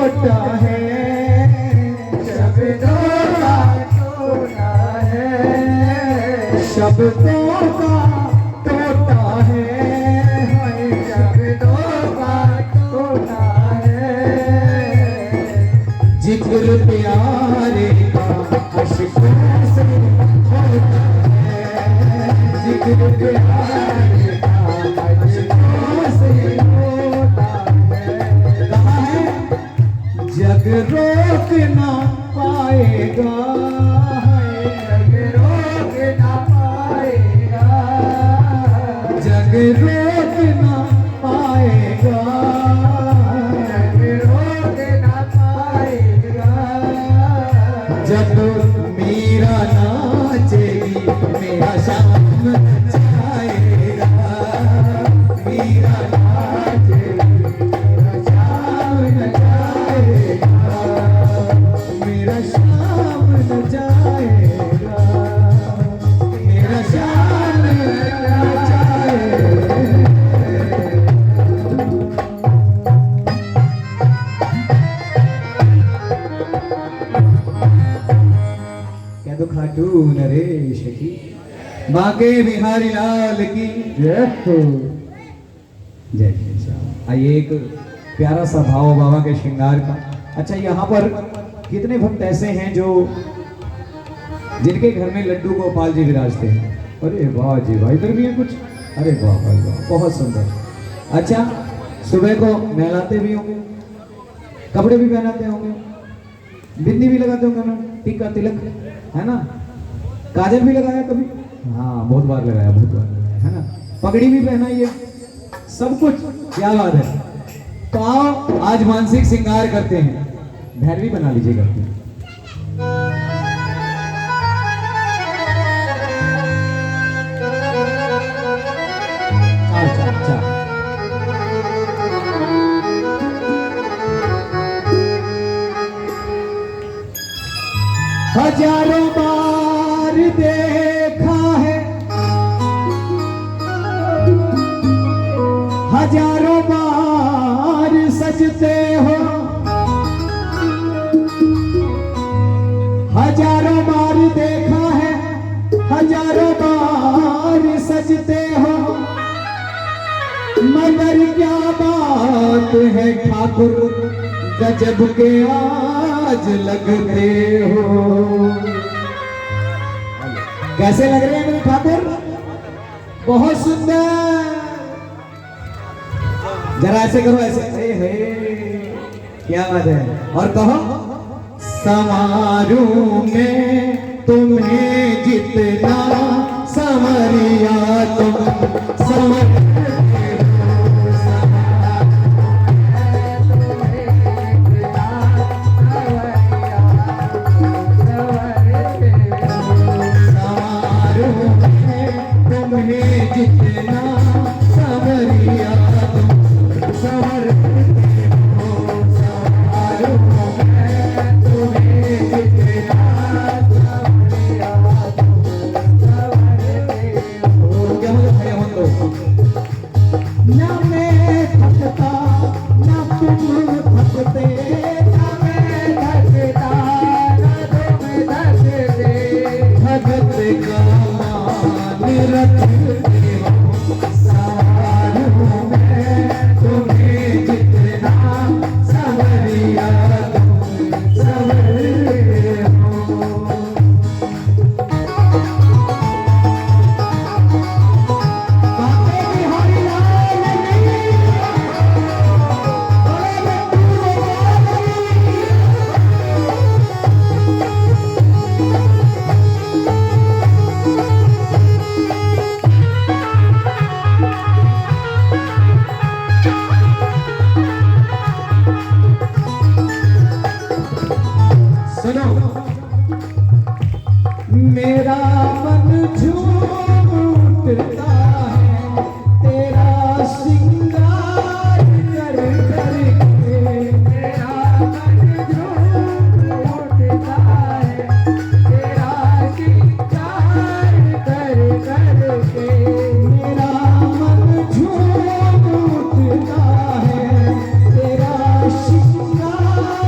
टोटा है, शब्दों का टोटा है, शब्दों का टोटा है, शब्दों का टोटा है। जिक्र प्यारे का अश्कों से होता है, जिक्र प्यारे का अश्कों से होता है। कहा है जग रोक ना पाएगा, जग रोक ना पाएगा, जग रोक ना पाएगा, जग रोक ना पाएगा। जब मीरा नाचेगी मेरा शाम जाएगा, मीरा नाचेगी मेरा शाम जाएगा, मेरा शाम जाएगा, मेरा शाम जाएगा। क्या तो खाटू नरेश की, बाके बिहारी लाल की जय हो। जय जय श्याम। आइए एक प्यारा सा भाव बाबा के श्रृंगार का। अच्छा, यहाँ पर कितने भक्त ऐसे हैं जो जिनके घर में लड्डू गोपाल जी विराजते हैं? अरे वाह जी वाह, इधर भी है कुछ। अरे वाह वाह वाह, बहुत सुंदर। अच्छा, सुबह को नहलाते भी होंगे, कपड़े भी पहनाते होंगे, बिंदी भी लगाते होंगे ना, टीका तिलक है ना, काजल भी लगाया कभी? हाँ, बहुत बार लगाया, बहुत बार लगाया है ना, पगड़ी भी पहनाई है, सब कुछ। क्या बात है। तो आओ आज मानसिक श्रृंगार करते हैं, भैरवी बना लीजिए करते हैं। अच्छा अच्छा, हजारों बार देखा है, हजारों बार सजते हो, हजारों बार देखा है, हजारों बार सजते हो, मगर क्या बात है ठाकुर, गजब के आज लगते हो। कैसे लग रहे हैं मेरे ठाकुर? बहुत सुंदर। जरा ऐसे करो, ऐसे। हे क्या बात है। और कहो, समारोह में तुम्हें जितना संवरिया तुम समर जितना संवरिया तुम संवर हो, समारोह में तुम्हें जितना संवरिया तुम संवरते हो। क्या मतलब है हम लोग? ना मैं थकता ना तुम थकते, ना मैं थकता ना तुम थकते, भगत का मान रखते हो, समारोह में तुम्हें जितना संवरिया तुम संवरते हो। बाके बिहारी लाल की, बोले लड्डू गोपाल की। सुनो, मेरा मन झूठता है तेरा श्रृंगार कर करके, मेरा मन झूठता है तेरा श्रृंगार कर करके, मेरा मन झूठता है तेरा श्रृंगार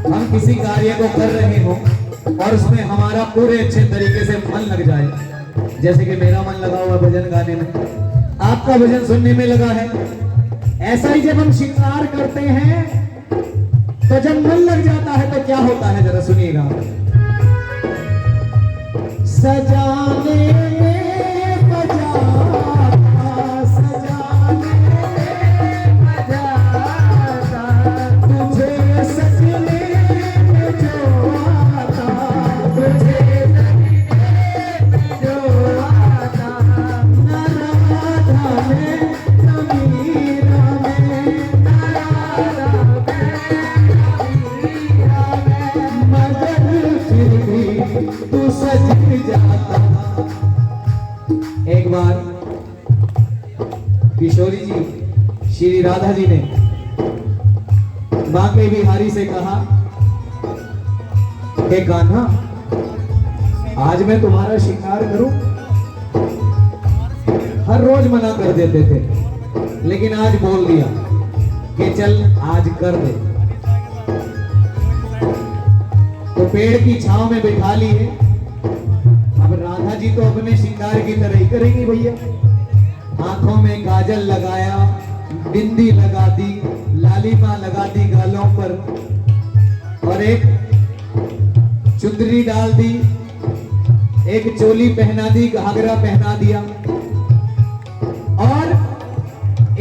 हम किसी कार्य को कर रहे हो और उसमें हमारा पूरे अच्छे तरीके से मन लग जाए, जैसे कि मेरा मन लगा हुआ भजन गाने में, आपका भजन सुनने में लगा है, ऐसा ही जब हम श्रृंगार करते हैं तो जब मन लग जाता है तो क्या होता है, जरा सुनिएगा। सजाने में बजाता, सजाने में बजाता, तुझे सजने में जो आता, तुझे सजने में जो आता, न राधा में न मीरा में, न राधा में मीरा में, मगर फिर भी तू सज जाता। एक बार किशोरी जी श्री राधा जी ने बांके बिहारी से कहा कि कान्हा आज मैं तुम्हारा श्रृंगार करूं। हर रोज मना कर देते थे, लेकिन आज बोल दिया कि चल आज कर दे। तो पेड़ की छांव में बिठा लिए। अब राधा जी तो अपने श्रृंगार की तरह ही करेंगी भैया। आंखों में काजल लगाया, बिंदी लगा दी, लालिमा लगा दी गालों पर, और एक चुंदरी डाल दी, एक चोली पहना दी, घाघरा पहना दिया, और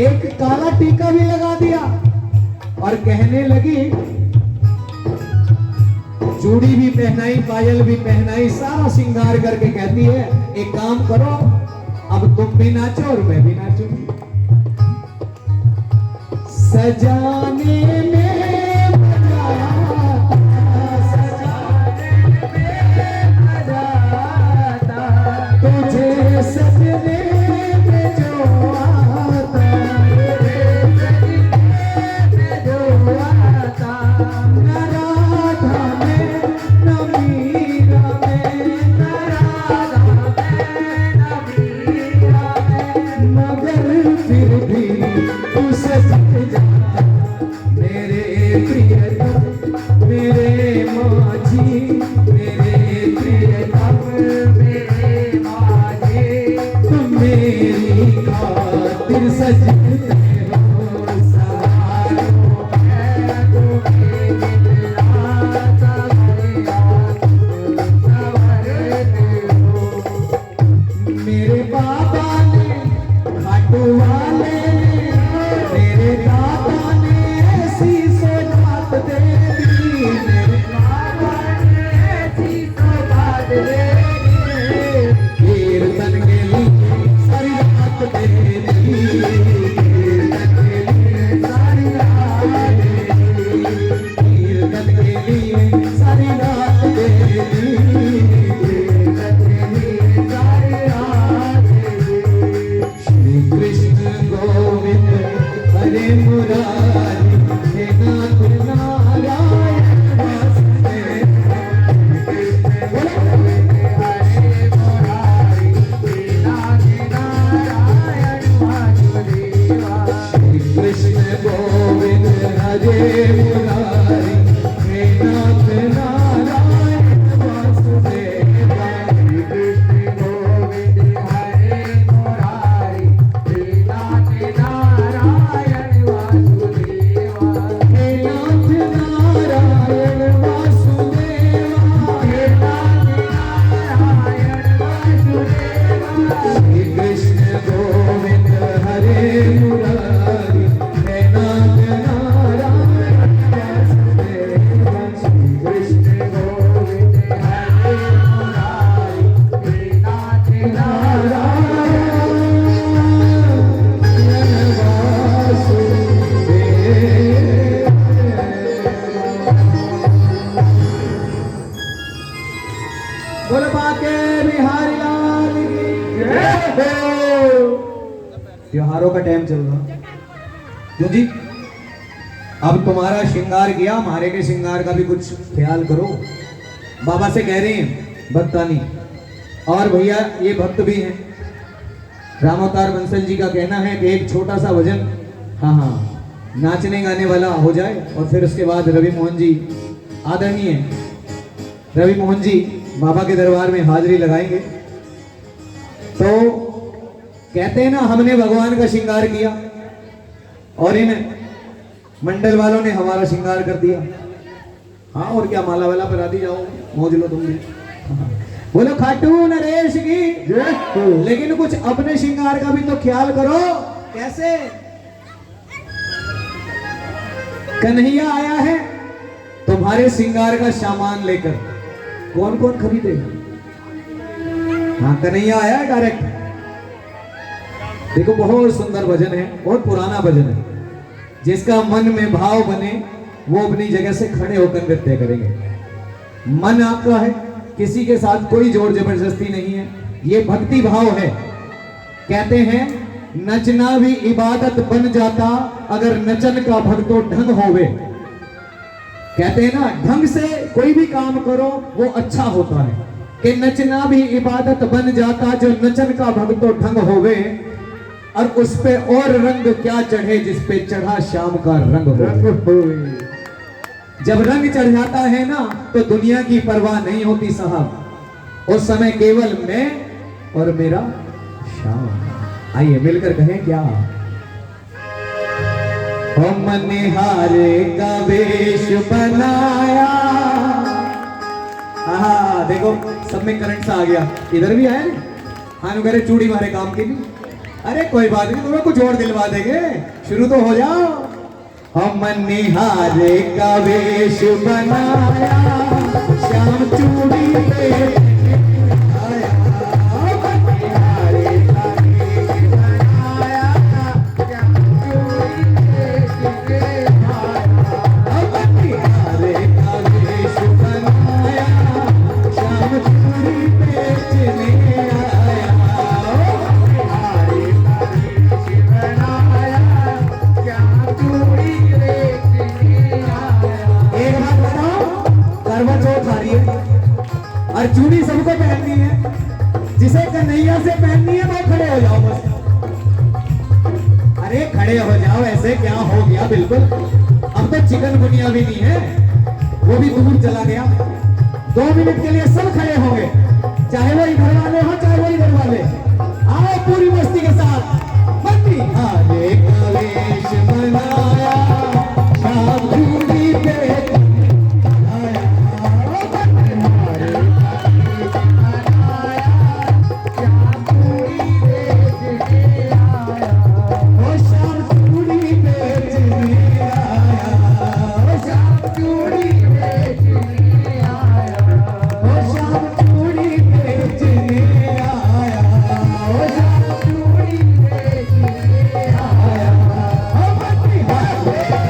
एक काला टीका भी लगा दिया, और कहने लगी, चूड़ी भी पहनाई, पायल भी पहनाई, सारा श्रृंगार करके कहती है एक काम करो, अब तुम भी नाचो और मैं भी नाचूंगी। सजाने में बजाता, सजाने में बजाता, तुझे सजने में जो आता, तुझे सजने में जो आता, न राधा में न मीरा में, न राधा में न मीरा में, मगर फिर भी तू सज जाता। मेरे प्रियतम मेरे माझी, मेरे प्रियतम मेरे माझी, तुम मेरी खातिर सजते हो, सवारों में तुम्हें मिलना मेरे बाबा ने, खाटू वाले ने, मेरे दादा ने ऐसी सौगात दे दी, मेरे बाबा ने ऐसी सौगात दे दी, कीर्तन के लिए सारी रात दे दी, कीर्तन के लिए सारी रात दे दी, कीर्तन के लिए सारी रात दे दी, कीर्तन के लिए सारी रात दे दी। श्री कृष्ण गोविंद हरे मुरारी, हे नाथ नारायण वासुदेव, कृष्ण गोविंद हरे मुरारी, हे नाथ नारायण वासुदेवा। श्री कृष्ण गोविंद हरे मुरारी, हे नाथ नारायण वासुदेवा, श्री कृष्ण गोविंद हरे मुरारी, हे नाथ नारायण वासुदेवा, हे नाथ नारायण वासुदेवा, हे नाथ नारायण वासुदेवा। श्री कृष्ण गोविंद हरे मुरारी, हे नाथ नारायण वासुदेवा, श्री कृष्ण गोविंद हरे मुरारी, हे नाथ नारायण बोल बाके बिहारी लाल की जय हो। त्योहारों का टाइम चल रहा क्यों जी? अब तुम्हारा श्रृंगार किया, हमारे के श्रृंगार का भी कुछ ख्याल करो। बाबा से कह रहे हैं भक्तानी, और भैया ये भक्त भी हैं। रामावतार बंसल जी का कहना है कि एक छोटा सा भजन हाँ नाचने गाने वाला हो जाए, और फिर उसके बाद रवि मोहन जी आदरणीय रवि मोहन जी बाबा के दरबार में हाजिरी लगाएंगे। तो कहते हैं ना, हमने भगवान का श्रृंगार किया और इन मंडल वालों ने हमारा श्रृंगार कर दिया। हाँ, और क्या, माला वाला पहरा दी, जाओ मौज लो तुम भी। बोलो खाटू नरेश की। लेकिन कुछ अपने श्रृंगार का भी तो ख्याल करो। कैसे? कन्हैया आया है तुम्हारे श्रृंगार का सामान लेकर, कौन कौन खरीदेगा? हाँ, कन्हैया आया है डायरेक्ट। देखो, बहुत सुंदर भजन है, बहुत पुराना भजन है। जिसका मन में भाव बने वो अपनी जगह से खड़े होकर नृत्य करेंगे। मन आपका है, किसी के साथ कोई जोर जबरदस्ती नहीं है, ये भक्ति भाव है। कहते हैं नचना भी इबादत बन जाता अगर नचन का भक्तों ढंग होवे। कहते हैं ना, ढंग से कोई भी काम करो वो अच्छा होता है। कि नचना भी इबादत बन जाता जो नचन का भक्तों ढंग होवे, और उस पे और रंग क्या चढ़े जिस पे चढ़ा श्याम का रंग हो। जब रंग चढ़ जाता है ना तो दुनिया की परवाह नहीं होती साहब, उस समय केवल मैं और मेरा श्याम। आइए मिलकर कहें क्या? मनिहारे का वेश बनाया। हाँ देखो, सब में करंट सा आ गया। इधर भी आया ना, हानु करे चूड़ी मारे काम की नहीं। अरे कोई बात नहीं, तुम्हें कुछ और दिलवा देंगे, शुरू तो हो जाओ। हम मनिहारे का वेश बनाया, श्याम चूड़ी पे आया। मनिहारे का वेश बनाया, श्याम चूड़ी पे आया। मनिहारे का वेश बनाया, श्याम चूड़ी बेचने आया। और चूड़ी सबको पहननी है, जिसे कन्हैया से पहननी है वो खड़े हो जाओ बस। अरे खड़े हो जाओ, ऐसे क्या हो गया? बिल्कुल, अब तो चिकनगुनिया भी नहीं है, वो भी दूर चला गया। 2 मिनट के लिए सब खड़े होंगे, चाहे वो इधर वाले हो चाहे वो इधर वाले। आओ पूरी मस्ती के साथ। मनिहारे का वेश बनाया, श्याम चूड़ी पे Yeah.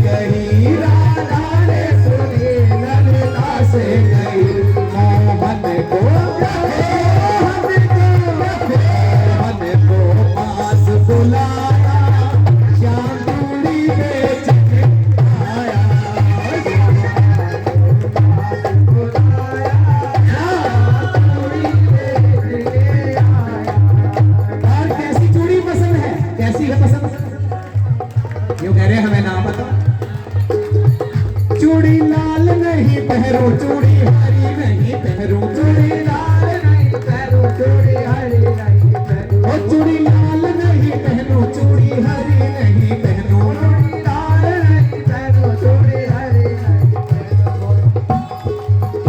गई, राधा ने सुनी ललना से गई। मोहन को मोहन को पास बुलाया, श्याम चूड़ी बेच के आया। और कैसी चूड़ी पसंद है, कैसी है पसंद? यूं कह रहे हमें ना पता। चूड़ी लाल नहीं पहरो, चूड़ी हरी नहीं पहरो, चूड़ी लाल नहीं पहरो, चूड़ी हरी नहीं पहरो। ओ चूड़ी लाल नहीं पहनो, चूड़ी हरी नहीं पहनो, चूड़ी लाल नहीं पहनो, चूड़ी हरी नहीं पहनो।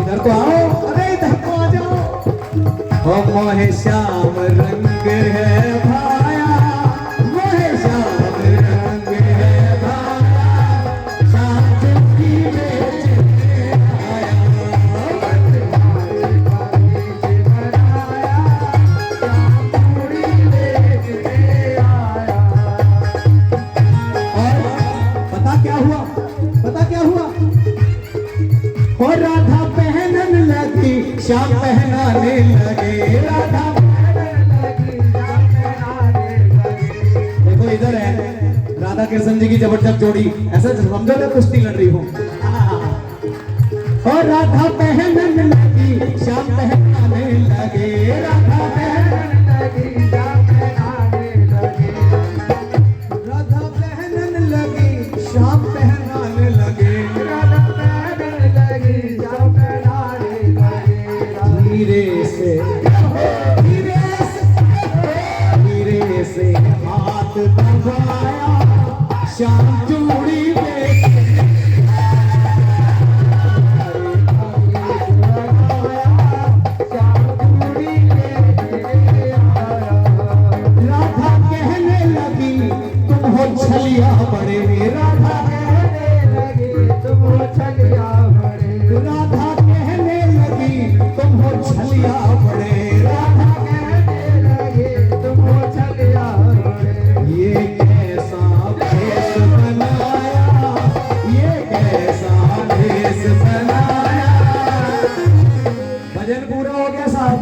इधर को आओ, अरे इधर को आ जाओ। ओ मोहे श्याम रंग है भाया, मोहे श्याम रंग है भाया, श्याम चूड़ी बेच के आया। और पता क्या हुआ, पता क्या हुआ? और राधा पहनन लगी, श्याम पहनाने लगे। राधा पहनन लगी, श्याम पहनाने लगे। देखो इधर है राधा कृष्ण जी की जबरदस्त जोड़ी, ऐसा समझो ना कुश्ती लड़ रही हो। और राधा पहनन लगी, श्याम पहनाने लगे। राधा पहनन लगी, श्याम पहनाने लगे। राधा पहनन लगी, श्याम पहनाने लगे। राधा पहनन लगी, श्याम पहनाने लगे। धीरे से धीरे से हाथ दबाया, श्याम चूड़ी बेच छलिया बड़े। राधा कहने लगी तुम हो छलिया बड़े। राधा कहने लगी तुम हो छलिया बड़े। राधा कहने लगी तुम हो छलिया बड़े। ये कैसा भेष बनाया, ये कैसा भेष बनाया। भजन पूरा हो गया साहब,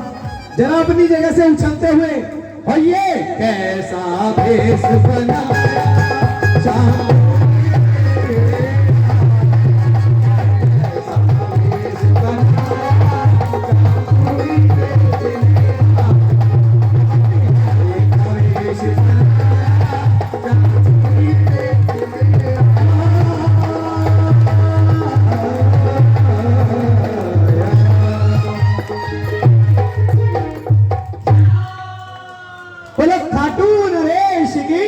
जरा अपनी जगह से उछलते हुए। और ये कैसा भेष बनाया, बोलो खाटू नरेश की,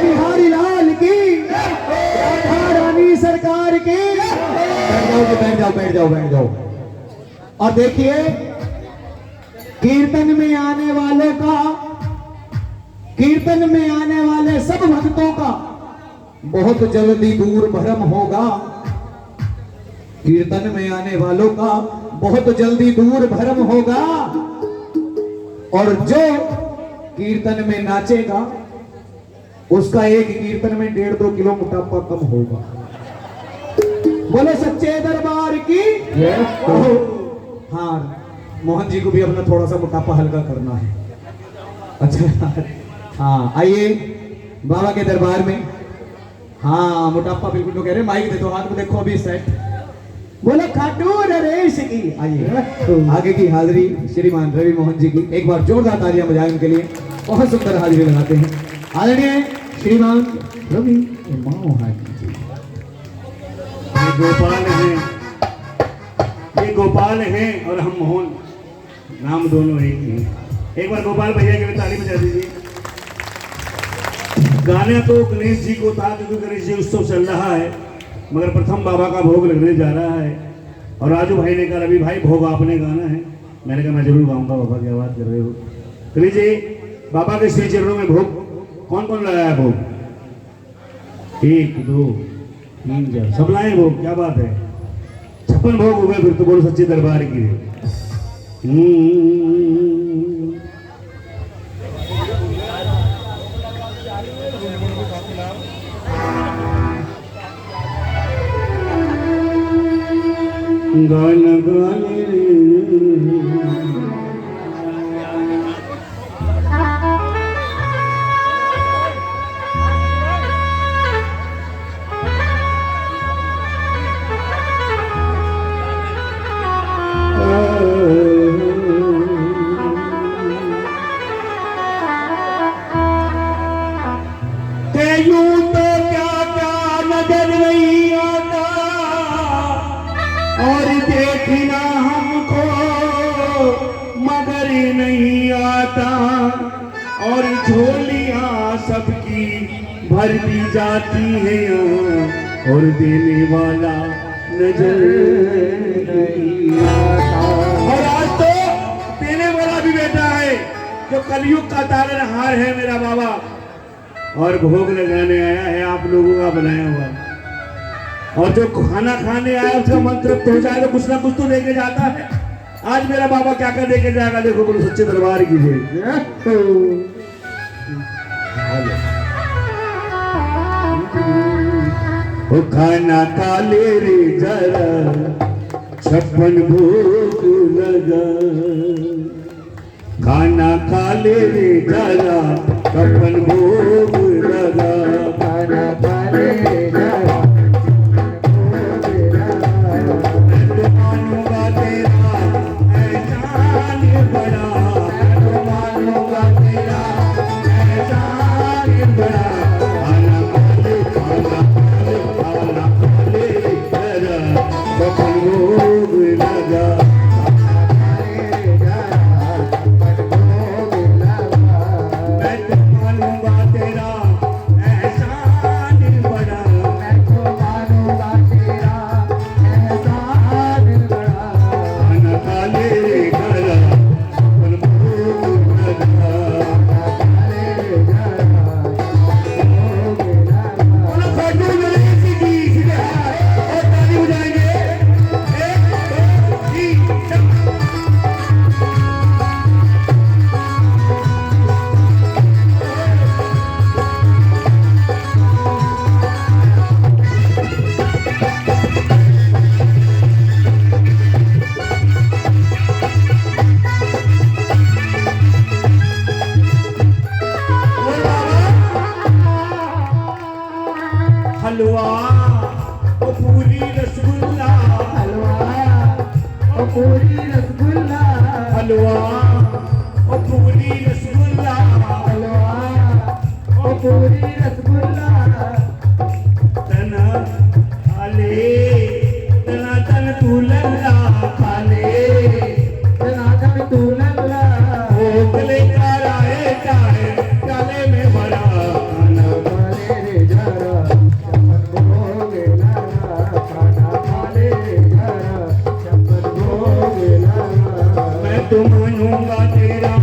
बिहारी लाल की, राधा रानी सरकार की। बैठ जाओ बैठ जाओ बैठ जाओ। और देखिए कीर्तन में आने वालों का, कीर्तन में आने वाले सब भक्तों का बहुत जल्दी दूर भ्रम होगा। कीर्तन में आने वालों का बहुत जल्दी दूर भ्रम होगा। और जो कीर्तन में नाचेगा उसका एक कीर्तन में 1.5-2 किलो मोटापा कम होगा। बोले सच्चे दरबार की। हाँ मोहन जी को भी अपना थोड़ा सा मोटापा हल्का करना है। अच्छा हाँ आइए बाबा के दरबार में। हाँ मोटापा बिल्कुल तो कह रहे, माइक दे दो, हाथ में देखो अभी सेट। बोलो खाटू नरेश की। आइए आगे की हाजिरी श्रीमान रवि मोहन जी की, एक बार जोरदार तालियां बजाएं उनके लिए, बहुत सुंदर हाजिरी लगाते हैं आदरणीय श्रीमान रवि मोहन जी। ये गोपाल हैं, ये गोपाल हैं और हम मोहन, नाम दोनों एक ही हैं। एक बार गोपाल भैया के लिए ताली बजा दीजिए। गाना तो गणेश जी को था क्योंकि गणेश जी उत्सव चल रहा है, मगर प्रथम बाबा का भोग लगने जा रहा है। और राजू भाई ने कहा रवि भाई भोग आपने गाना है। मैंने कहा मैं जरूर गाऊंगा। बाबा क्या बात कर रहे हो। तो लीजिए बाबा के श्री चरणों में भोग कौन कौन लाया भोग? 1 2 3 4 सब लाए भोग। क्या बात है, 56 भोग हो गए। फिर तो बोलो सच्चे दरबार की। गाना गाने रे यूं तो क्या क्या नजर नहीं आता और देखना हमको मगर नहीं आता और झोलियां सबकी भर दी जाती है यहाँ और देने वाला नजर नहीं आता। और आज तो देने वाला भी बैठा है जो कलयुग का तारनहार है मेरा बाबा और भोग लगाने आया है आप लोगों का बनाया हुआ। और जो खाना खाने आया उसका मन तृप्त हो जाए तो कुछ ना कुछ तो लेके जाता है। आज मेरा बाबा क्या कर लेके जाएगा देखो बोलो सच्चे दरबार की जय। वो खाना खा ले रे जरा 56 भोग लगा खाना खा ले रे जरा 56 भोग लगा खाना खा ले रे जरा मैं तो मानूंगा तेरा एहसान बड़ा मैं तो मानूंगा तेरा एहसान बड़ा खाना खा ले जरा 56 भोग लगा हलवा ओ पूरी रसगुल्ला हलवा ओ पूरी रसगुल्ला हलवा ओ पूरी रसगुल्ला हलवा ओ पूरी रसगुल्ला तना खाले तना तन तू लल्ला खाले तना तन तू लल्ला भोग लेकर आए चाहे प्याले में भरा खाना खाले रे जरा तो मानूंगा तेरा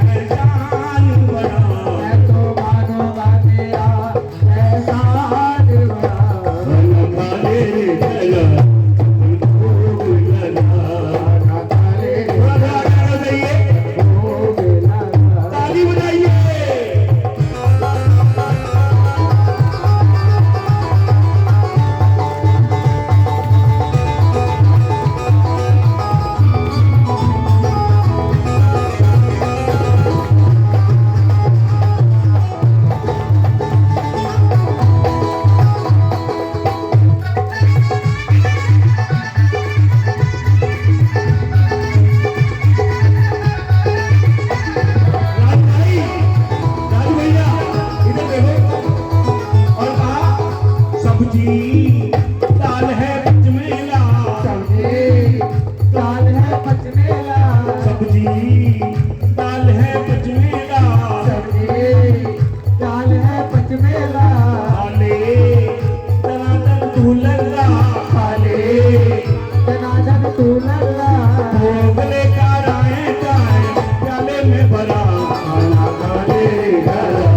एहसान बड़ा मैं तो मानूंगा तेरा एहसान बड़ा खाना खा ले जरा भोग लगा खाना खा ले थोड़ा गाना गाइए भोग लगा ताली बजाइए। सब्जी दाल है पचमेला सब्जी दाल है पचमेला सब्जी दाल है पचमेला सब्जी दाल है पचमेला खाले तनातन तू लल्ला खाले तनातन तू लल्ला भोग लेकर आए चाहे प्याले में भरा खाना खा ले जरा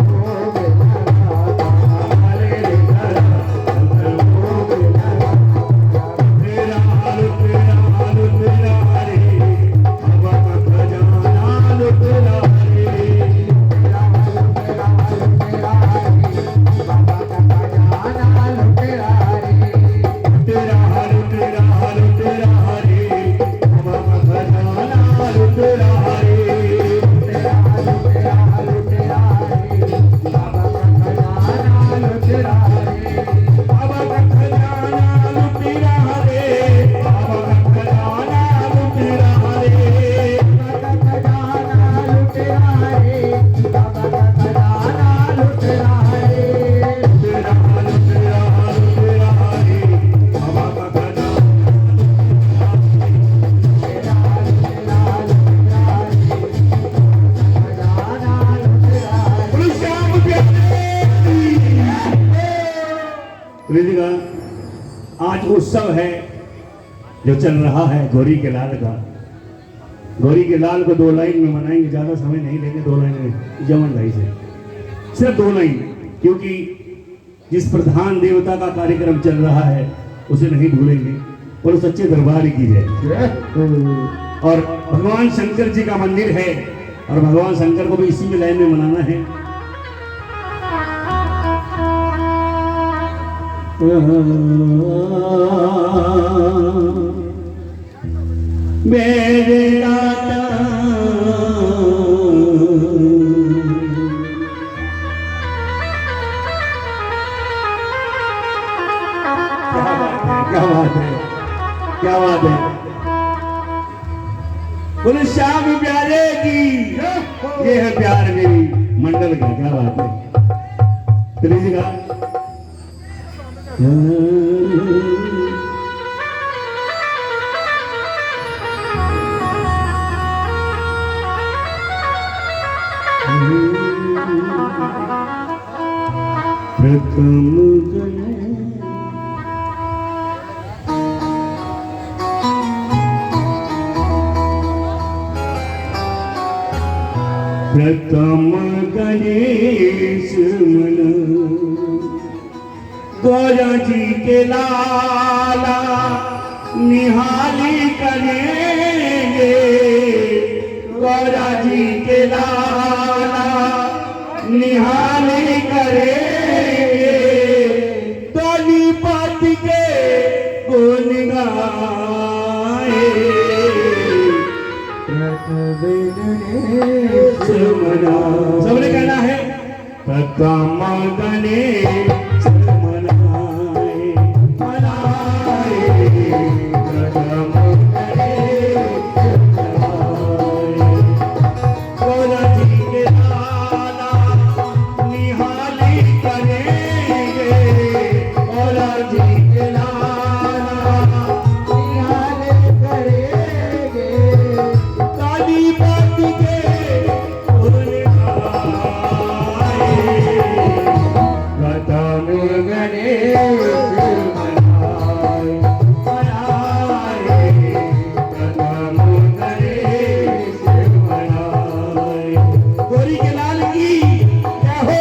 भोग लगा खाना खा ले जरा भोग लगा लीजिएगा, आज उत्सव है जो चल रहा है गौरी के लाल का। गौरी के लाल को 2 लाइन में मनाएंगे, ज़्यादा समय नहीं लेंगे। 2 लाइन में जमन भाई से सिर्फ 2 लाइन, क्योंकि जिस प्रधान देवता का कार्यक्रम चल रहा है उसे नहीं भूलेंगे। और सच्चे दरबार की जय। और भगवान शंकर जी का मंदिर है और भगवान शंकर को भी इसी में लाइन में मनाना है। मेरे दाता क्या बात है, क्या बात है। बोले श्याम प्यारे की, ये है प्यार मेरी मंडल का। क्या बात है। चलिए का प्रथम गणेश मन गौरा जी के लाला निहाली करेंगे। गौरा जी के लाला निहाली करेंगे। तोली पात के गुन गाए। सबने कहना है प्रथम गणेश मनाए मनाए। प्रथम गणेश मनाए। गौरा जी के लाला निहाली करेंगे। गौरा जी के लाला निहाली करेंगे। काली बात के प्रथम गणेश मनाए मनाए। प्रथम गणेश मनाए। गौरी के लाल की जय हो।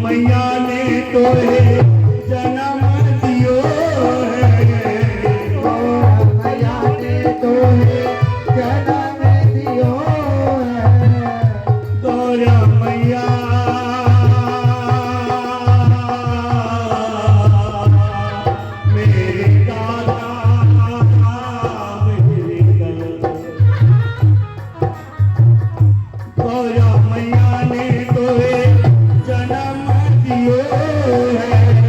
मैया ने तो जन्म दियो है। मैया ने तो जन्म दियो है। गौरा मैया मेरे दादा मेरे गौरा मैया ने तो जन्म दियो है।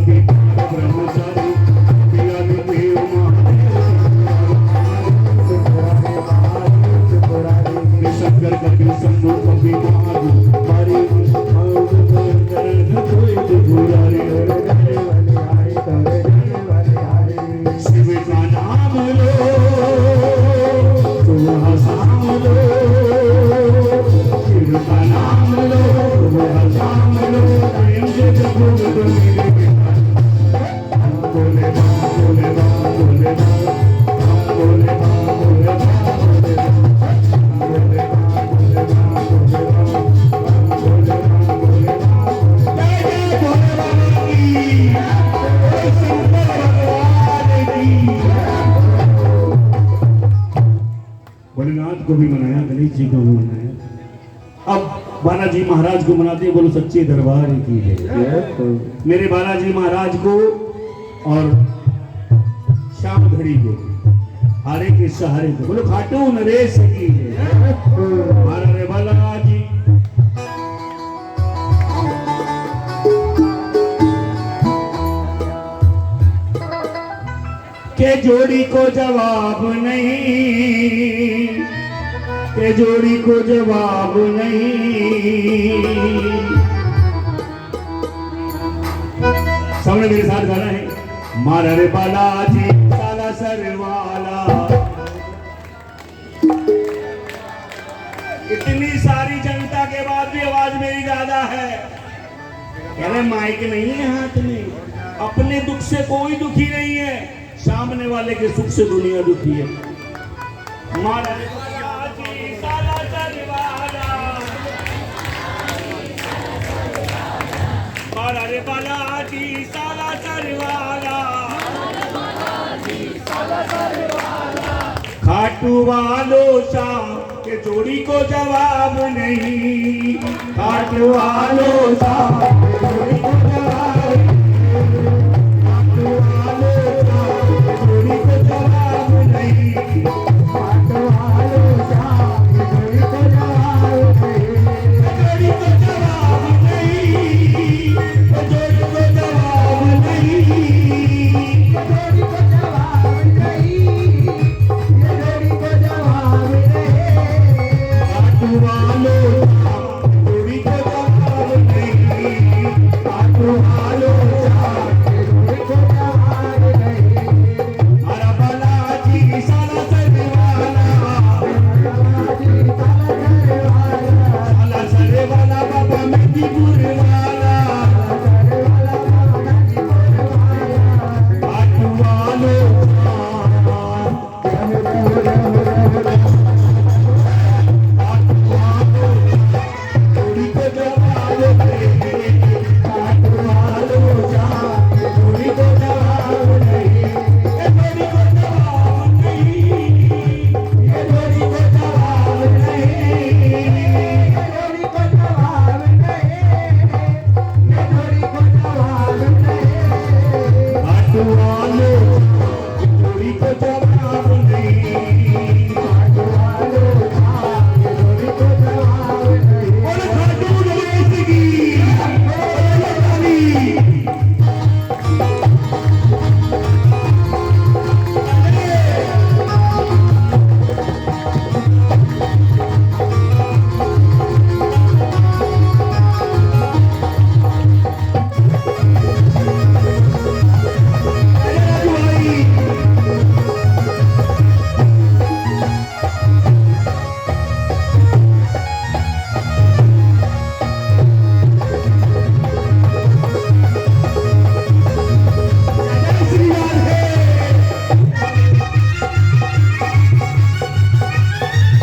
पति ब्रह्मचारी पिया देव महादेव शंकर कपिल शंभु कपि महादेव हरि शिव का नाम लो तुम हसाम लो शिव का नाम लो तुम हसाम लो जग भोग मेरे हम बोले बम बोले बम बोले बम हम बोले बम बोले बम बोले बम हम बोले बम बोले बम बोले बम हम बोले बम बोले बम जय जय भोले बाबा की जय शंकर भगवान की भोलेनाथ को भी मनाया गणेश जी को भी मनाया अब बालाजी महाराज को मनाते हैं बोलो सच्चे दरबार की है मेरे बालाजी महाराज को और श्याम धरी को हारे के सहारे को बोलो खाटू नरेश की है हमारा रे बालाजी के जोड़ी को जवाब नहीं के जोड़ी को जवाब नहीं सामने मेरे साथ गाना है मारा रे बालाजी साला सरवाला इतनी सारी जनता के बाद भी आवाज मेरी ज्यादा है कह रहे माइक नहीं है हाथ में अपने दुख से कोई दुखी नहीं है सामने वाले के सुख से दुनिया दुखी है मारा रे बालाजी साला सरवाला मारा रे बालाजी साला सरवाला खाटू वालो शाम के जोड़ी को जवाब नहीं खाटू वालो शाम के जोड़ी को जवाब खाटू वालो शाम के जोड़ी को जवाब नहीं खाटू वालो शाम के जोड़ी को जवाब नहीं जोड़ी को जवाब नहीं जोड़ी को जवाब नहीं जोड़ी को जवाब नहीं जोड़ी को जवाब नहीं खाटू वालो शाम जोड़ी को जवाब नहीं खाटू वालो शाम के जोड़ी को जवाब नहीं हरा बालाजी साला सरवाला साला सरवाला बाबा मेहंदीपुर वाला खाटू वालो जोड़ी को जवाब नहीं खाटू वालो शाम के जोड़ी को जवाब नहीं जोड़ी को जवाब नहीं ये जोड़ी को जवाब नहीं जोड़ी को जवाब नहीं ये जोड़ी को जवाब नहीं खाटू वालो जोड़ी को जवाब नहीं खाटू वालो शाम के जोड़ी को जवाब नहीं बोलो खाटू नरेश की बोलो ताली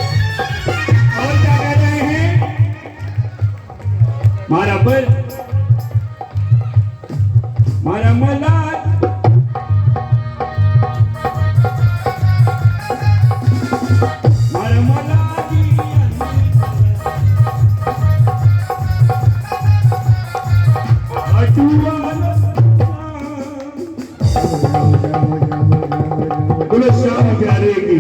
और क्या कह रहे हैं मारा पर मारा मला मारा मला खाटू वालो बोलो श्याम प्यारे की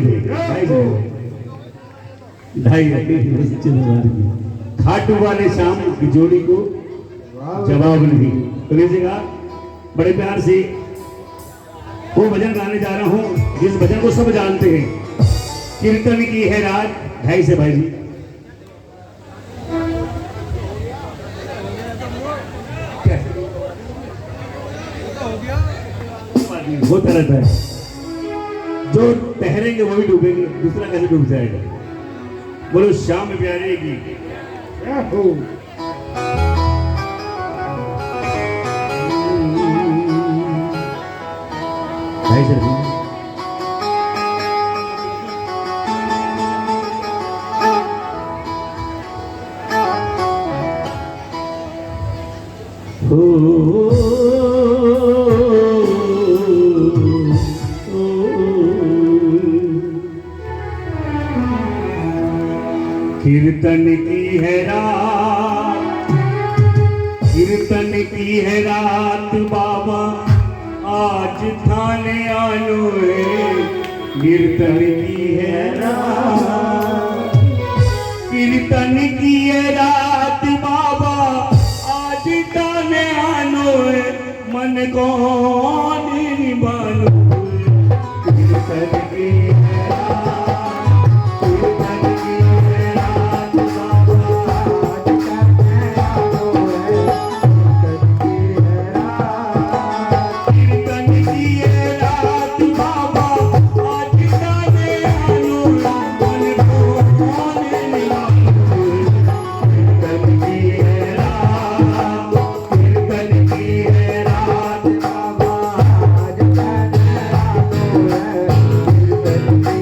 ढाई खाटू वाले शाम की जोड़ी को जवाब नहीं तो लीजिएगा बड़े प्यार से वो भजन गाने जा रहा हूँ जिस भजन को सब जानते हैं। कीर्तन की है रात, ढाई से भाई जी। क्या है? होता रहता है, जो तैरेंगे वो भी डूबेंगे, दूसरा कैसे डूब जाएगा। बोलो श्याम प्यारे की भाई सर कीर्तन की है रात, कीर्तन की है रात बाबा आज थाने आनो है। कीर्तन की है रात, कीर्तन की है रात बाबा आज थाने आनो है। मन को निभानो कीर्तन की है रात, कीर्तन की है रात बाबा आज थाने आनो है। कीर्तन की है रात बाबा आज थाने आनो मन को निभानो। कीर्तन की है रात, कीर्तन की है रात बाबा आज थाने आनो है। कीर्तन की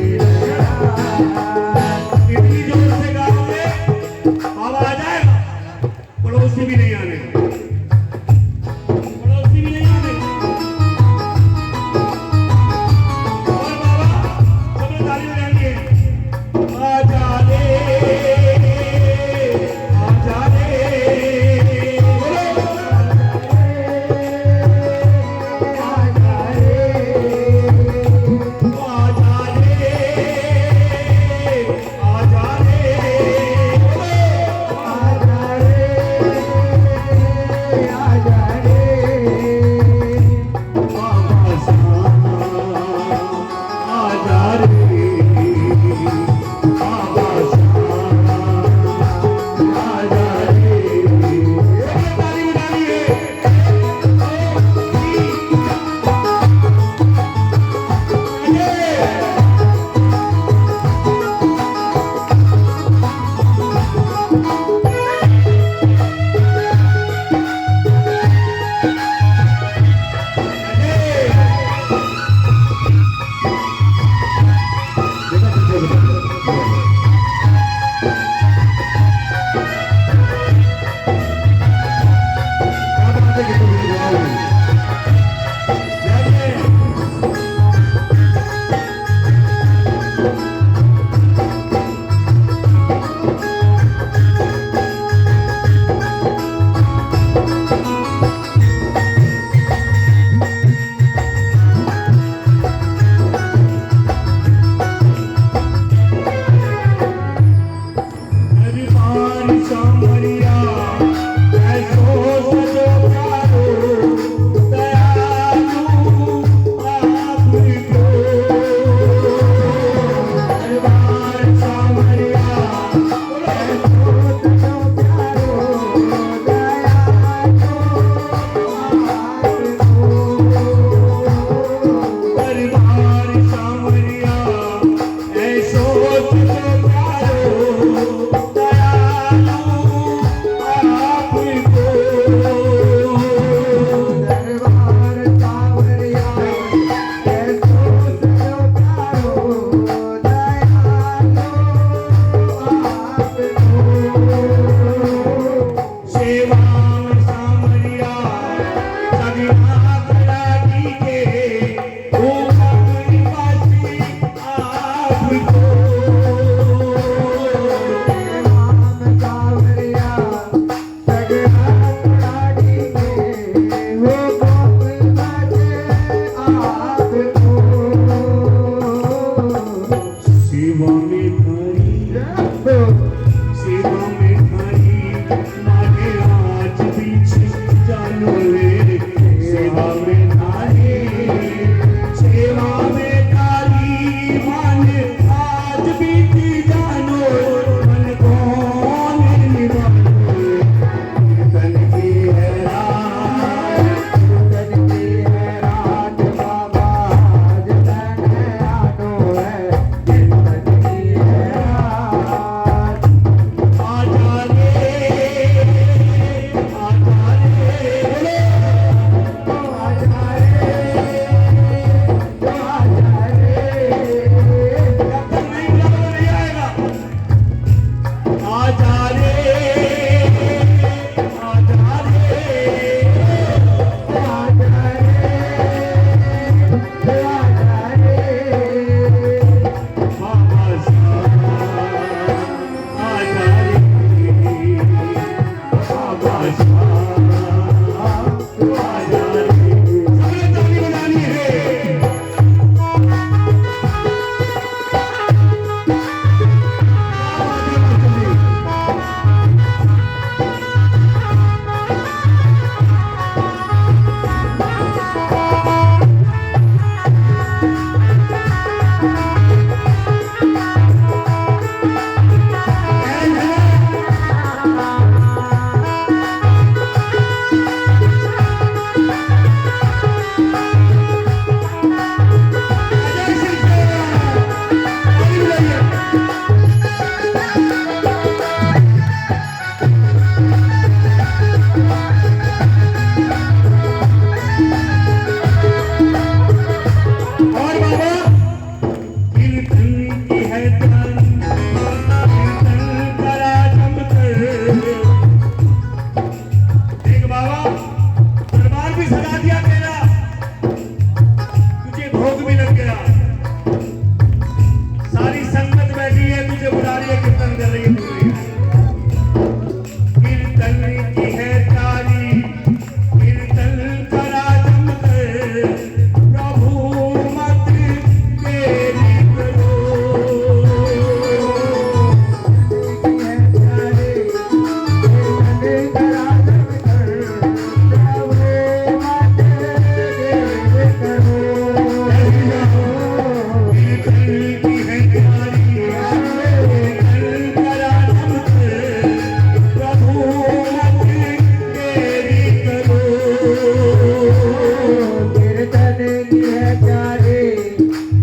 कीर्तन की है प्यारे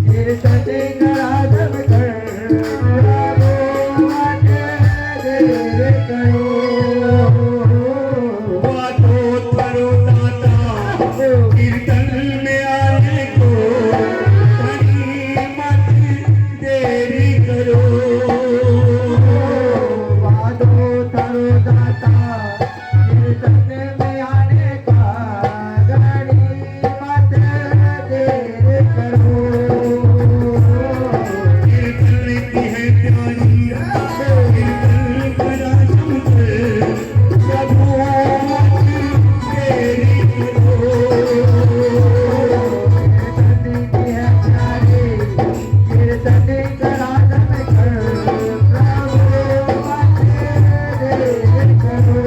कीर्तन करा जब कर प्रभु मत देर करो बातों करो दाता कीर्तन में आने को कहीं मत देरी करो वादो तरो दाता कीर्तन में आने का घड़ी मत देर करो कीर्तन की है प्यारी कीर्तन करा शंकर प्रभु मत देरी करो कीर्तन की है प्यारी कीर्तन करा जब कर प्रभु मत देर करो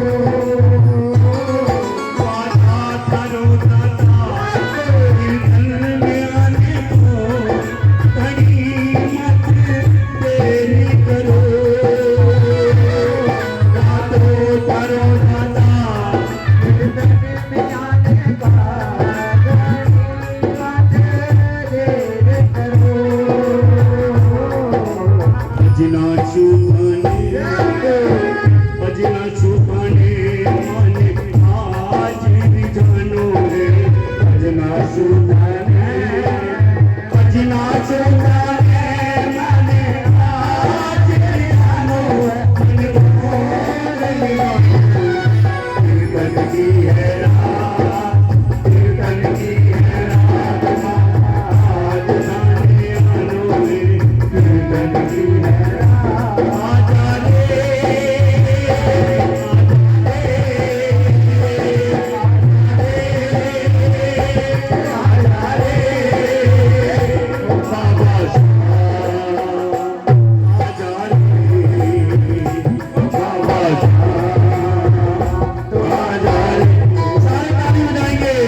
वादा करो दाता कीर्तन में आने को कहीं मत देरी करो वादो करो दाता कीर्तन में आने का घड़ी मत देर करो भजना छुपाने माने आज भी जानो है भजना छुपाने माने आज भी जानो है कीर्तन की है रात कीर्तन की है रात आज जाने आनो है कीर्तन की है रात आजा सारे ताली बजाएंगे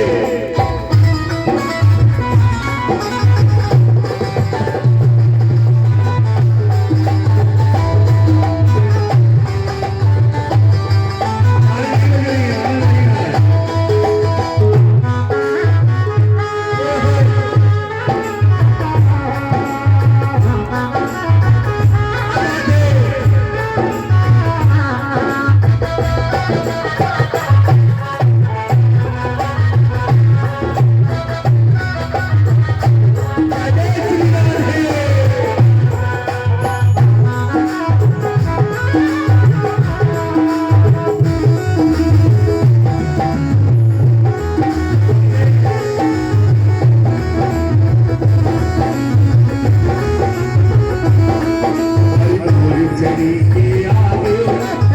चढ़ी के आगे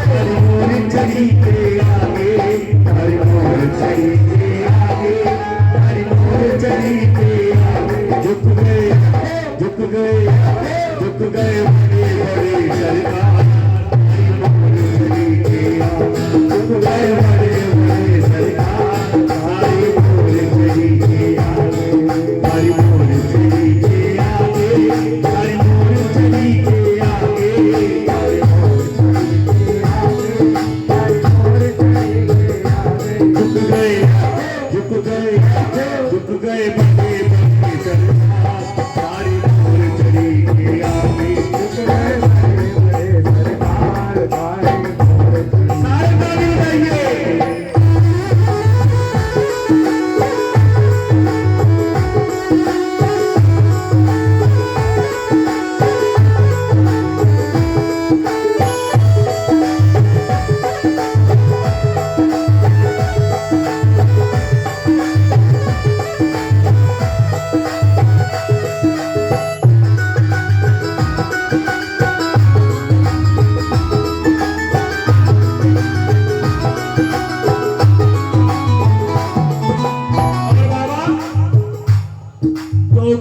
हरि मोर चढ़ी के आगे हरि मोर चढ़ी के आगे हरि मोर चढ़ी के आगे झुक गए बड़े बड़े सरकार हरि मोर चढ़ी के आगे झुक गए बड़े बड़े सरकार हरि मोर चढ़ी के आगे हरि मोर चढ़ी के आगे हरि मोर चढ़ी के आगे झुक गए बड़े बड़े सरकार सारी मोर चढ़ी के आगे सारे ताली बजाइए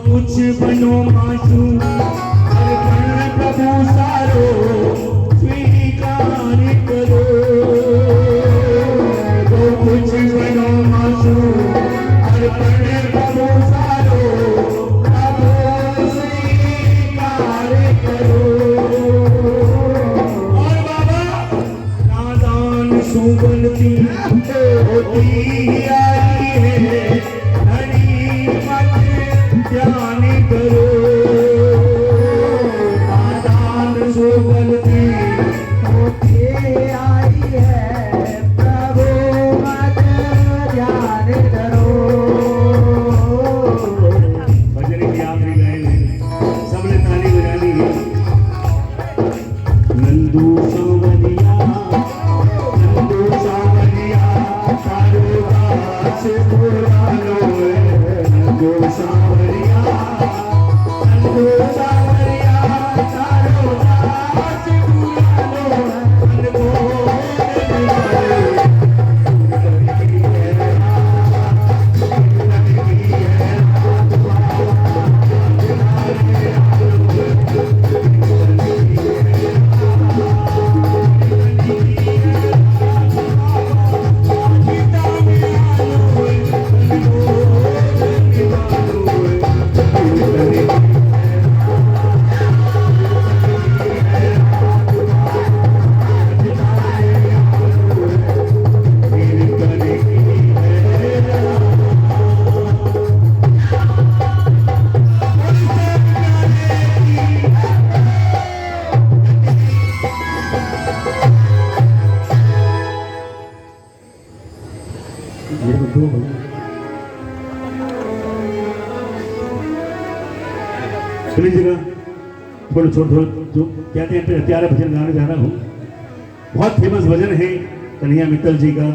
कुछ बनो मासूम अर्पण प्रभु सारो स्वीकार करो तो कुछ बनो मासूम अर्पण प्रभु सारो प्रभु स्वीकार करो। और बाबा नादान सुगंधी होती आई है चली जगह थोड़ा थोड़ा जो कहते हैं प्यारे भजन गाने जा रहा हूँ। बहुत फेमस भजन है कन्हैया मित्तल जी का,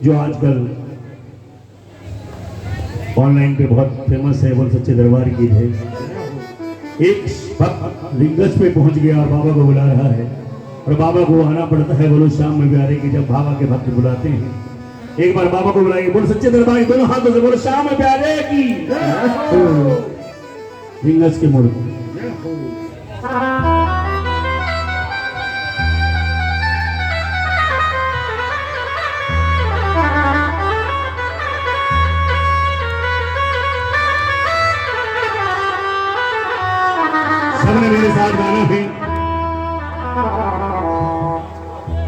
जो आजकल ऑनलाइन पे बहुत फेमस है। बोल सच्चे दरबार गीत है। एक भक्त लिंगज पे पहुंच गया और बाबा को बुला रहा है, और बाबा को आना पड़ता है बोलो शाम में प्यारे की, जब बाबा के भक्त बुलाते हैं। एक बार बाबा को बुलाएंगे, बोलो सच्चे दरबार, दोनों हाथों से बोलो शाम में प्यारे की। लिंगज के मोड़ सबने मेरे साथ गाना है।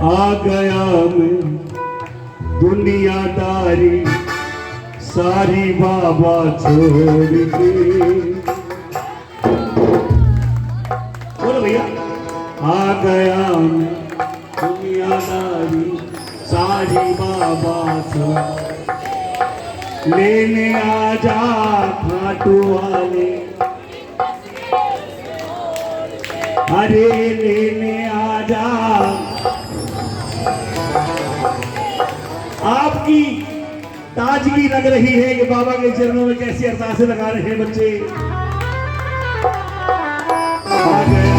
आ गया मैं दुनियादारी सारी बाबा छोड़ के। बोलो भैया। आ गया मैं दुनियादारी सारी बाबा छोड़, लेने आजा खाटू वाले, अरे लेने आजा। आपकी ताजगी लग रही है कि बाबा के चरणों में कैसी अरदासें लगा रहे हैं बच्चे। आ गया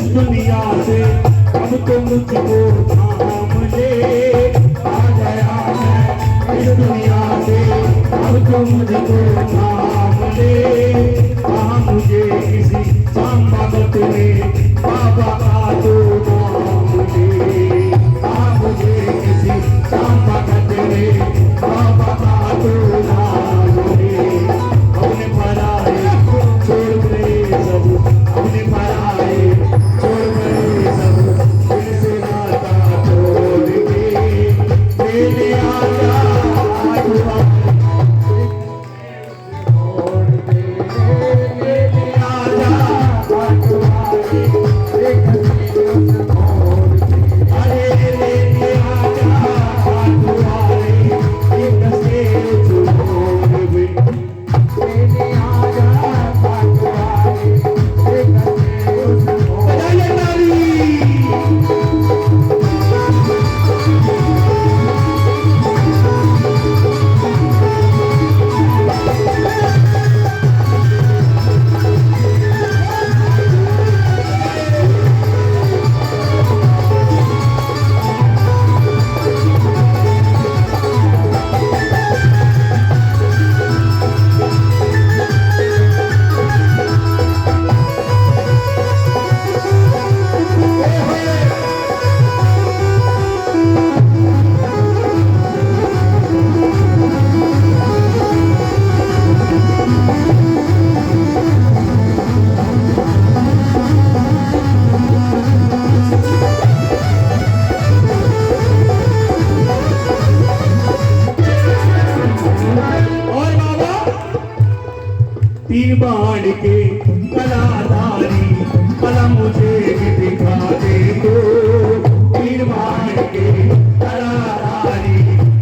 दुनिया से अब तो मुझको थाम ले, आ जा इस दुनिया से अब तो मुझको थाम ले। कहा मुझे किसी शाम भगत ने बाबा का तो नाम ले। कहा मुझे किसी शाम भगत ने बाबा का तो नाम ले। अपने पराए छोड़ गए सब, अपने पराए छोड़ गए सब, दिल से नाता तोड़ के मेरे आजा आजा। तीन बाण के कलाधारी कला मुझे भी दिखा दे तो। तीन बाण के कलाधारी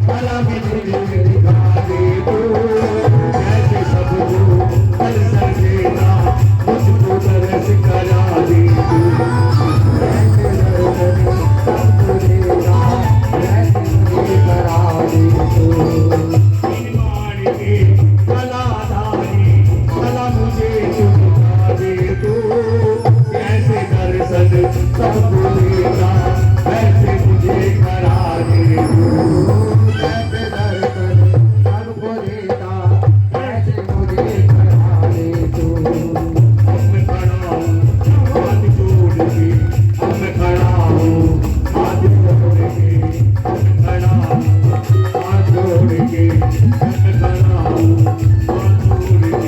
कला मुझे भी दिखा दे तो। जैसे सबको दर्शन देना मुझको दर्श करा दे तो। जैसे दर्शन सबको देना वैसे मुझे करा दे तो। तीन बाण के कलाधारी कला मुझे दिखा दे तो। कैसे दर्शन सबको देना वैसे मुझे करा दे तो। कैसे दर्शन सबको देना वैसे मुझे करा दे तो। अब मैं खड़ा हूँ हाथ जोड़ के, अब मैं खड़ा हूँ हाथ जोड़ के, अब मैं खड़ा हूँ हाथ जोड़ के, अब मैं खड़ा हूँ हाथ जोड़ के।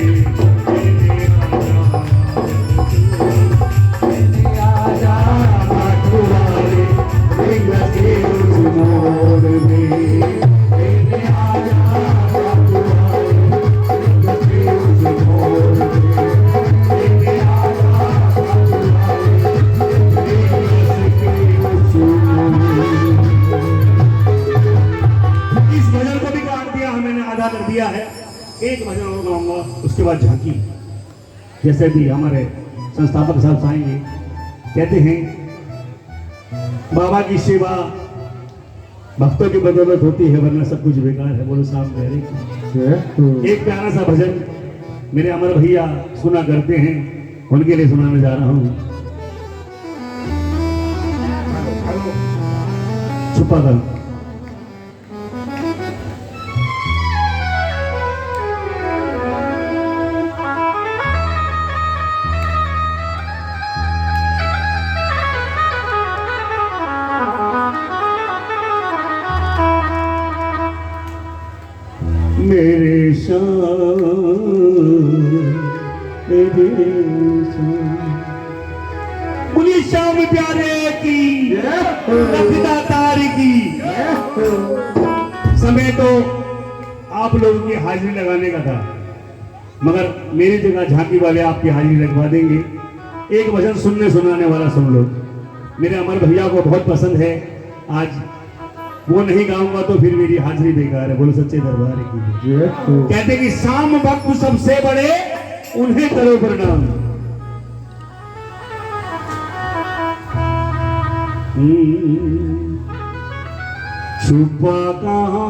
इस भजन को भी काट दिया, मैंने आधा कर दिया है। एक भजन और गाऊंगा, उसके बाद झांकी। जैसे भी हमारे संस्थापक साहब आएंगे, कहते हैं बाबा की सेवा भक्तों की बदौलत होती है, वरना सब कुछ बेकार है। बोलो साहब मेरे एक प्यारा सा भजन मेरे अमर भैया सुना करते हैं, उनके लिए सुनाने जा रहा हूँ। छुपा कर मेरे श्याम बोलिए श्याम प्यारे की रखदा तार की। समय तो आप लोगों की हाजिरी लगाने का था, मगर मेरी जगह झांकी वाले आपकी हाजिरी लगवा देंगे। एक भजन सुनने सुनाने वाला सुन लो, मेरे अमर भैया को बहुत पसंद है। आज वो नहीं गाऊंगा तो फिर मेरी हाजिरी बेकार है। बोलो सच्चे दरबार की। कहते कि शाम भक्त सबसे बड़े उन्हें करो प्रणाम। छुपा कहाँ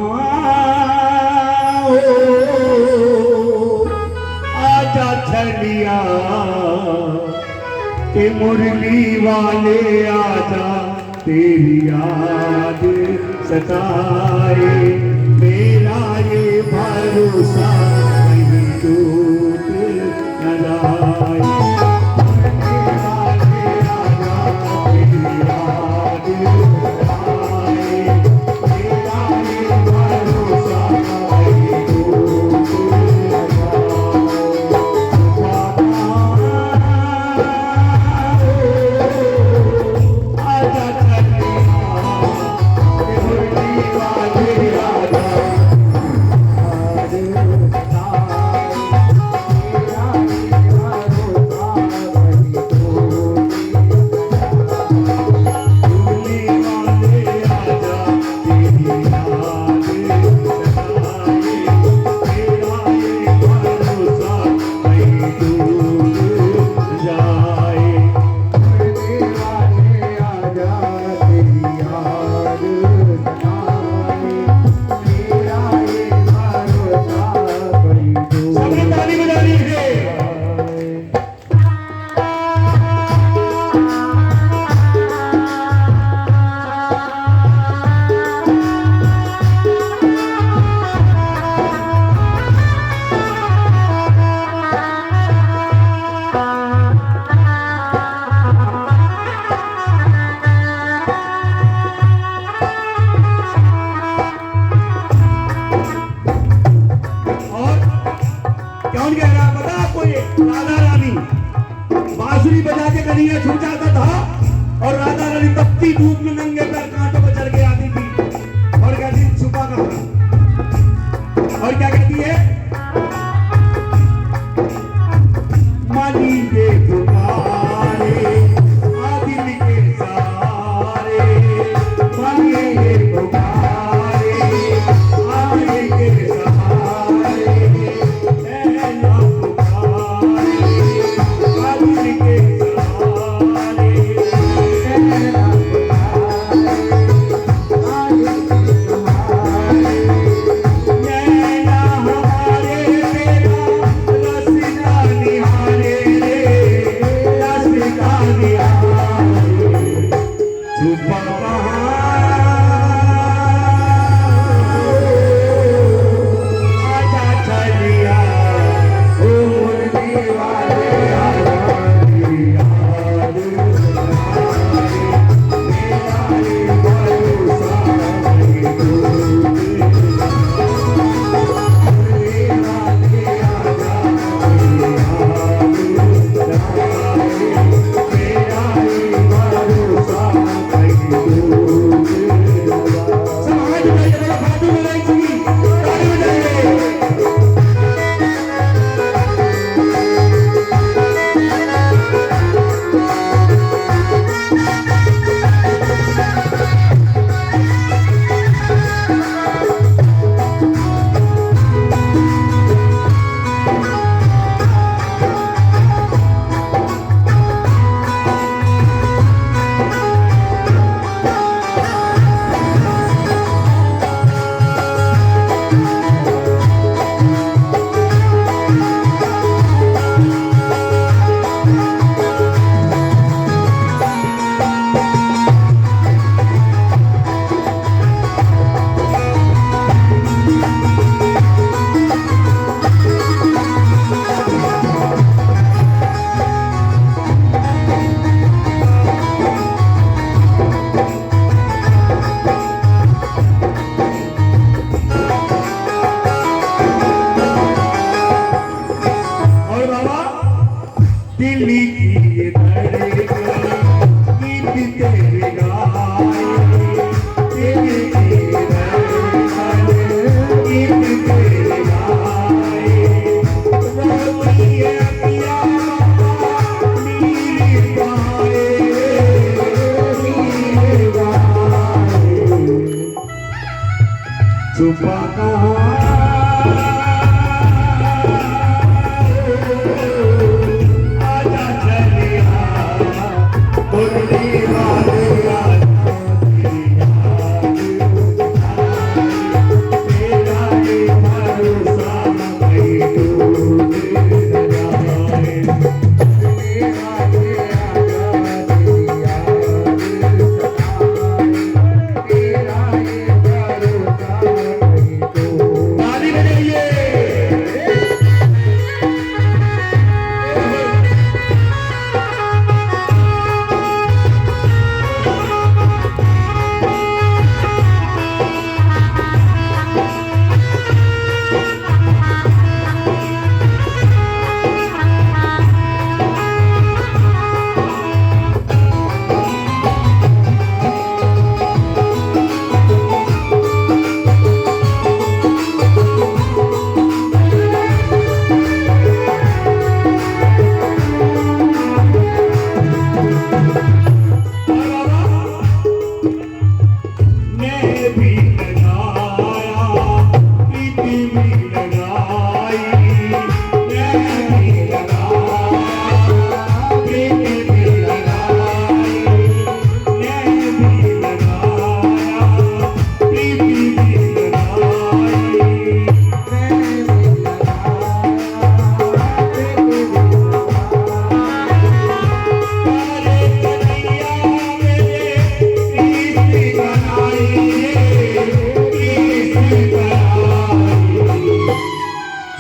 आजा छलिया के मुरली वाले आजा, तेरी याद सताए मेरा भरोसा कहीं टूट न जाए। कौन कह रहा पता आपको? ये राधा रानी बांसुरी बजा के कन्हैया छूट जाता था और राधा रानी तपती धूप में नंगे पैर कांटों पर चढ़ के आती थी और कहती थी छुपा कहाँ। और क्या कहती है? मानी के पुकारे आदिल के सारे, मानी के पुकारे आदिल के सहारे, छुपा आजा चलिया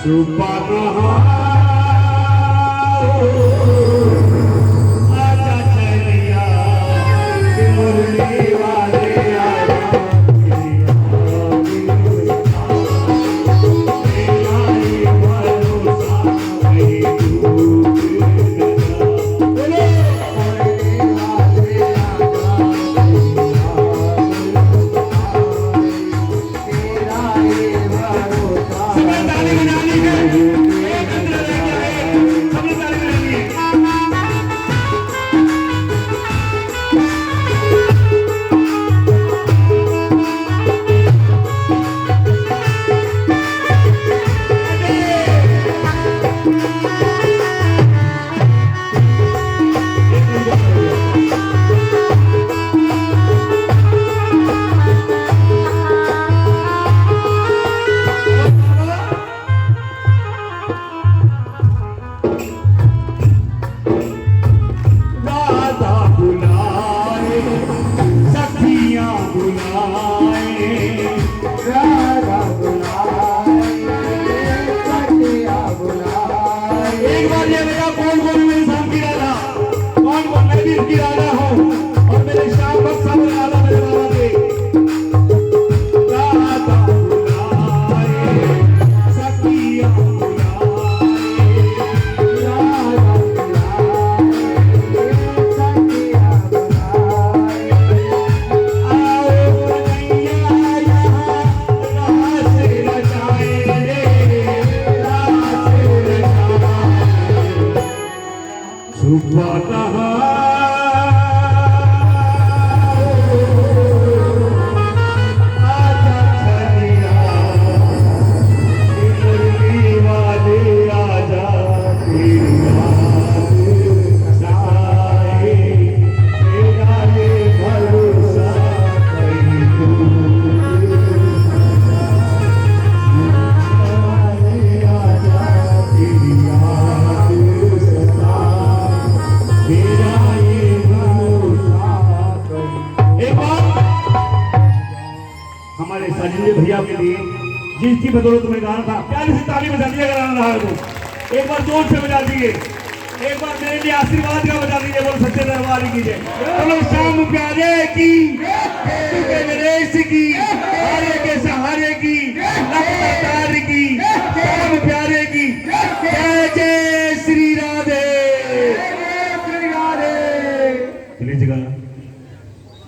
छुपा कहाँ आजा चलिया कि मुरली वाले आजा तेरा ही भरोसा कहीं डूब न जा। सबने ताली बजानी है, एक अंदर लेके आए, सबने ताली बजानी है। राधा बुलाए, सखियां बुलाए, राधा बुलाए, सखियां बुलाए। एक बार ये बता कौन कौन मेरे साथ की राधा, कौन कौन मैं भी इसकी राधा हूँ और मेरे श्याम भक्त सब राधा मेरे बाबा के। राधा बुलाए, सखियां बुलाए, राधा छुपा कहाँ आजा चलिया कि मुरली वाले आजा तेरी याद सताए तेरा ये भरोसा कहीं डूब आजा तेरी याद सताए तेरा ये भरोसा कहीं। एक बार हमारे साजिंदे भैया के लिए जिसकी बदौलत में गाना था, प्यारी सी ताली बजा दिया गाना रहा है तो एक बार जोर से बजा दिए, एक बार मेरे लिए आशीर्वाद का बजा दीजिए, बोल सच्चे दरबार की जय। बोलो शाम प्यारे की, तुके नरेश की, हारे के सहारे की, लगातार की, शाम प्यारे की जय जय श्री राधे। चलिए जगह